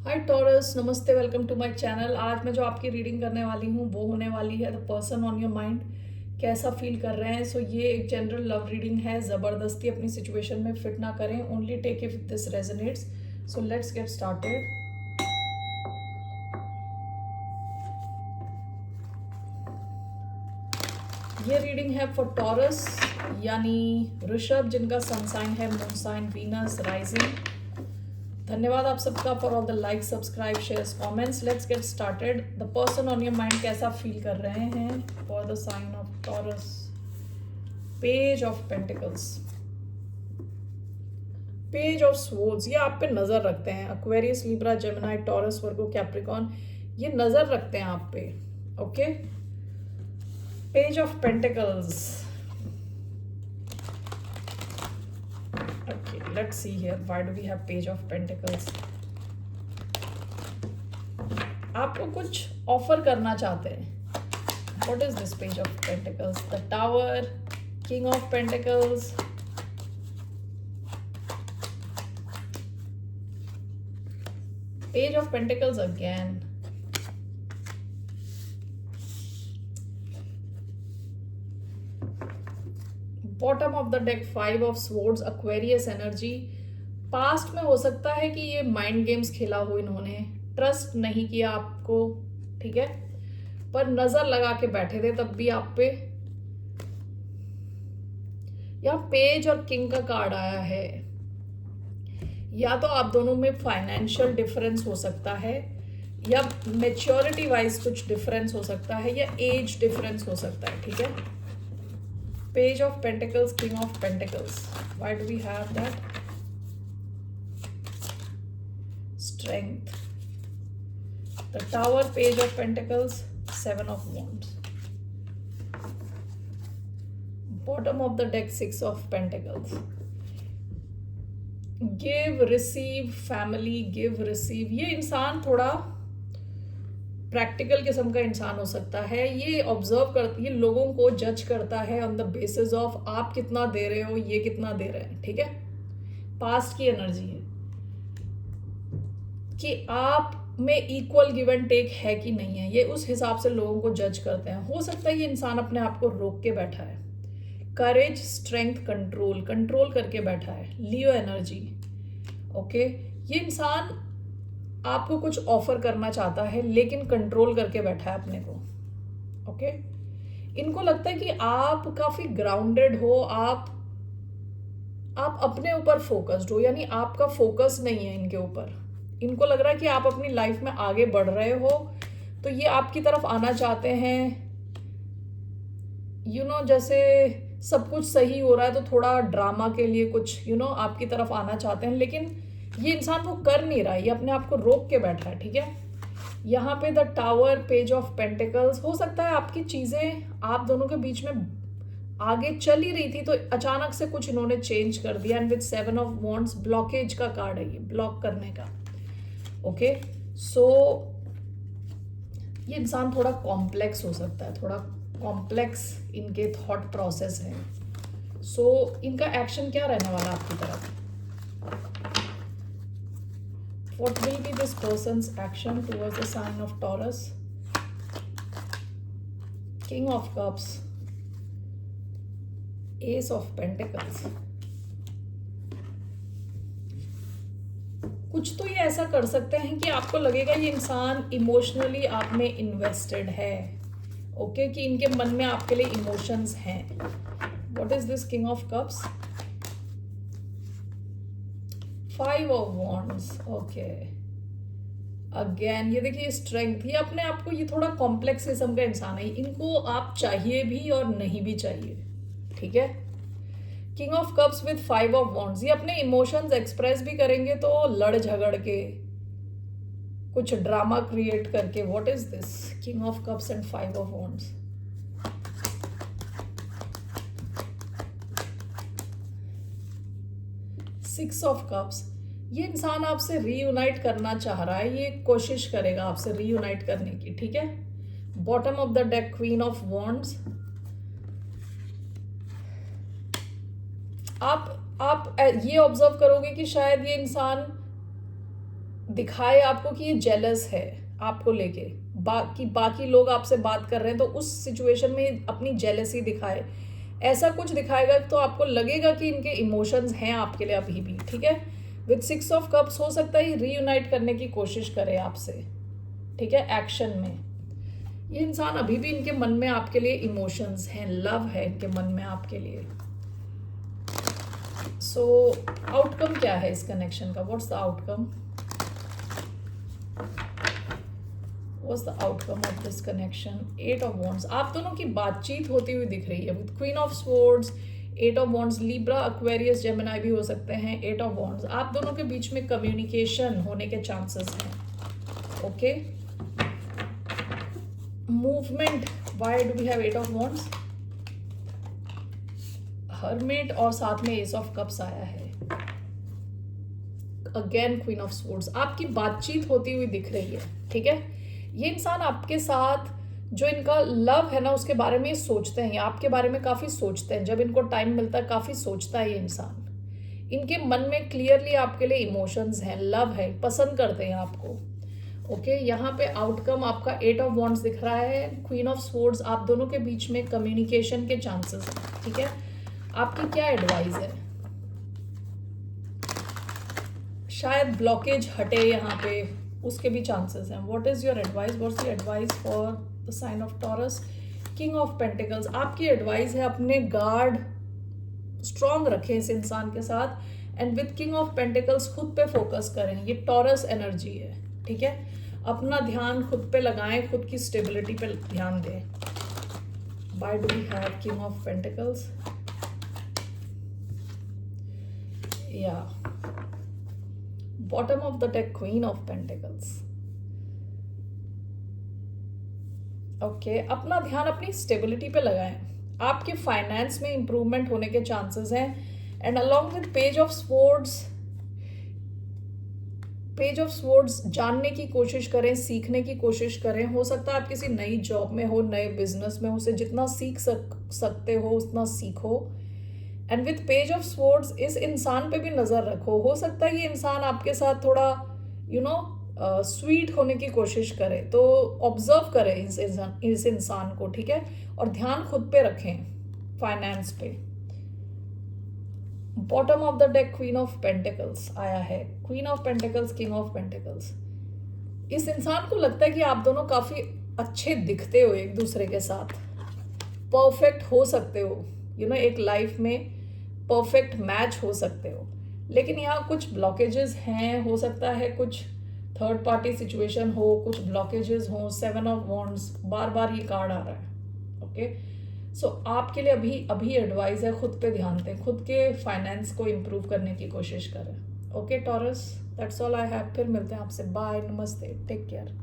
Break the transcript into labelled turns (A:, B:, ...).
A: हाय taurus, नमस्ते, welcome to my channel. आज मैं जो आपकी रीडिंग करने वाली हूँ वो होने वाली है the person on your mind. कैसा फील कर रहे हैं। सो ये एक जनरल लव रीडिंग है। ज़बरदस्ती अपनी सिचुएशन में फिट ना करें, only take if this resonates. So let's get started. ये रीडिंग है फॉर टॉरस यानी ऋषभ, जिनका सन साइन है मून साइन वीनस राइजिंग। धन्यवाद आप सबका for all the like, subscribe, shares, comments. Let's get started. The person on your mind कैसा feel कर रहे हैं for the sign of Taurus. Page of pentacles, page of swords, ये आप पे नजर रखते हैं। एक्वेरियस, लिब्रा, जेमिनी, टॉरस, वर्गो, कैप्रिकॉन, ये नजर रखते हैं आप पे। Okay, page of pentacles. Okay, let's see here. Why do we have page of pentacles? आपको कुछ ऑफर करना चाहते हैं। What is this page of pentacles? The tower, king of pentacles, page of pentacles again. Bottom of the deck, five of swords, Aquarius energy. Past में हो सकता है कि ये माइंड गेम्स खेला हो, इन्होंने ट्रस्ट नहीं किया आपको, ठीक है, पर नजर लगा के बैठे थे तब भी आप पे। यहाँ पेज और किंग का कार्ड आया है। या तो आप दोनों में फाइनेंशियल डिफरेंस हो सकता है, या मेच्योरिटी वाइज कुछ डिफरेंस हो सकता है, या एज डिफरेंस हो सकता है, ठीक है। Page of Pentacles, King of Pentacles. Why do we have that? Strength. The Tower, Page of Pentacles, Seven of Wands. Bottom of the deck, Six of Pentacles. Give, receive, family, give, receive. ये इंसान थोड़ा practical किस्म का इंसान हो सकता है। ये ऑब्जर्व करता, ये लोगों को जज करता है ऑन द बेसिस ऑफ आप कितना दे रहे हो, ये कितना दे रहे हैं, ठीक है। पास्ट की एनर्जी है कि आप में इक्वल गिव एंड टेक है कि नहीं है, ये उस हिसाब से लोगों को जज करते हैं। हो सकता है ये इंसान अपने आप को रोक के बैठा है। करेज, स्ट्रेंथ, कंट्रोल, कंट्रोल करके बैठा है। लियो एनर्जी, ओके। ये इंसान आपको कुछ ऑफर करना चाहता है लेकिन कंट्रोल करके बैठा है अपने को, ओके। इनको लगता है कि आप काफी ग्राउंडेड हो, आप अपने ऊपर फोकस्ड हो, यानी आपका फोकस नहीं है इनके ऊपर। इनको लग रहा है कि आप अपनी लाइफ में आगे बढ़ रहे हो, तो ये आपकी तरफ आना चाहते हैं। जैसे सब कुछ सही हो रहा है तो थोड़ा ड्रामा के लिए कुछ आपकी तरफ आना चाहते हैं, लेकिन ये इंसान वो कर नहीं रहा है, ये अपने आप को रोक के बैठा है, ठीक है। यहाँ पे the tower, page of pentacles, हो सकता है आपकी चीजें आप दोनों के बीच में आगे चल ही रही थी तो अचानक से कुछ इन्होंने चेंज कर दिया। And with seven of wands, blockage का कार्ड है ये, ब्लॉक करने का, ओके। सो ये इंसान थोड़ा कॉम्प्लेक्स हो सकता है, थोड़ा कॉम्प्लेक्स इनके थॉट प्रोसेस है। सो इनका एक्शन क्या रहने वाला आपकी तरफ? What will be this person's action towards the sign of Taurus? King of Cups, Ace of Pentacles. कुछ तो ये ऐसा कर सकते हैं कि आपको लगेगा ये इंसान इमोशनली आप में इन्वेस्टेड है, ओके, कि इनके मन में आपके लिए इमोशंस हैं। What is this King of Cups? Five of wands, okay. Again ये देखिए स्ट्रेंथ, ये अपने आप को, ये थोड़ा कॉम्प्लेक्स किस्म का इंसान है। इनको आप चाहिए भी और नहीं भी चाहिए, ठीक है। King of cups with five of wands, ये अपने इमोशंस एक्सप्रेस भी करेंगे तो लड़ झगड़ के, कुछ ड्रामा क्रिएट करके। What is this king of cups and five of wands? Six of cups, ये इंसान आपसे रीयूनाइट करना चाह रहा है, ये कोशिश करेगा आपसे रीयूनाइट करने की, ठीक है। Bottom of the deck, queen of wands. आप ये ऑब्जर्व करोगे कि शायद ये इंसान दिखाए आपको कि ये जेलस है आपको लेके, बाकी लोग आपसे बात कर रहे हैं तो उस सिचुएशन में अपनी जेलसी दिखाए, ऐसा कुछ दिखाएगा तो आपको लगेगा कि इनके इमोशंस हैं आपके लिए अभी भी, ठीक है। विद 6 ऑफ कप्स हो सकता है रीयूनाइट करने की कोशिश करे आपसे, ठीक है, एक्शन में। ये इंसान अभी भी इनके मन में आपके लिए इमोशंस हैं, लव है इनके मन में आपके लिए। सो आउटकम क्या है इस कनेक्शन का? What's the outcome? What's the outcome of this connection? 8 of Wands. आप दोनों की बातचीत होती हुई दिख रही है with Queen of Swords, 8 of Wands, Libra, Aquarius, Gemini भी हो सकते हैं, 8 of Wands. आप दोनों के बीच में कम्युनिकेशन होने के चांसेस हैं, okay. Movement, why do we have 8 of Wands? Hermit और साथ में एस ऑफ कप्स आया है, अगेन क्वीन ऑफ स्वॉर्ड्स। आपकी बातचीत होती हुई दिख रही है, ठीक है। ये इंसान आपके साथ जो इनका लव है ना उसके बारे में सोचते हैं, आपके बारे में काफ़ी सोचते हैं, जब इनको टाइम मिलता है काफ़ी सोचता है ये इंसान। इनके मन में क्लियरली आपके लिए इमोशंस हैं, लव है, पसंद करते हैं आपको, ओके। यहाँ पे आउटकम आपका 8 ऑफ वॉन्ड्स दिख रहा है, क्वीन ऑफ स्वॉर्ड्स। आप दोनों के बीच में कम्युनिकेशन के चांसेस हैं, ठीक है। आपकी क्या एडवाइस है? शायद ब्लॉकेज हटे यहाँ पे, उसके भी चांसेस हैं। What is your advice? What's the advice for the sign of Taurus? King of pentacles. आपकी एडवाइस है अपने गार्ड स्ट्रॉन्ग रखें इस इंसान के साथ, and with king of pentacles खुद पे फोकस करें। ये टॉरस एनर्जी है, ठीक है। अपना ध्यान खुद पे लगाएं, खुद की स्टेबिलिटी पे ध्यान दें। Why do we have king of pentacles? या bottom of the deck queen of pentacles, okay. अपना ध्यान अपनी स्टेबिलिटी पे लगाएं, आपके फाइनेंस में इंप्रूवमेंट होने के चांसेस हैं। And along with page of swords, page of swords जानने की कोशिश करें, सीखने की कोशिश करें। हो सकता है आप किसी नई जॉब में हो, नए बिजनेस में हो, उसे जितना सीख सकते हो उतना सीखो। And with page of swords इस इंसान पे भी नज़र रखो। हो सकता है ये इंसान आपके साथ थोड़ा स्वीट होने की कोशिश करे, तो ऑब्जर्व करें इस इंसान को, ठीक है। और ध्यान खुद पे रखें, फाइनेंस पे। Bottom of the deck queen of pentacles आया है, queen of pentacles, king of pentacles. इस इंसान को लगता है कि आप दोनों काफ़ी अच्छे दिखते हो एक दूसरे के साथ, परफेक्ट हो सकते हो, एक लाइफ में परफेक्ट मैच हो सकते हो। लेकिन यहाँ कुछ ब्लॉकेजेस हैं, हो सकता है कुछ थर्ड पार्टी सिचुएशन हो, कुछ ब्लॉकेजेस हो। 7 ऑफ वॉन्ड्स, बार बार ये कार्ड आ रहा है, ओके। सो आपके लिए अभी एडवाइस है, खुद पे ध्यान दें, खुद के फाइनेंस को इम्प्रूव करने की कोशिश करें, okay taurus. That's all I have. फिर मिलते हैं आपसे, बाय, नमस्ते, टेक केयर।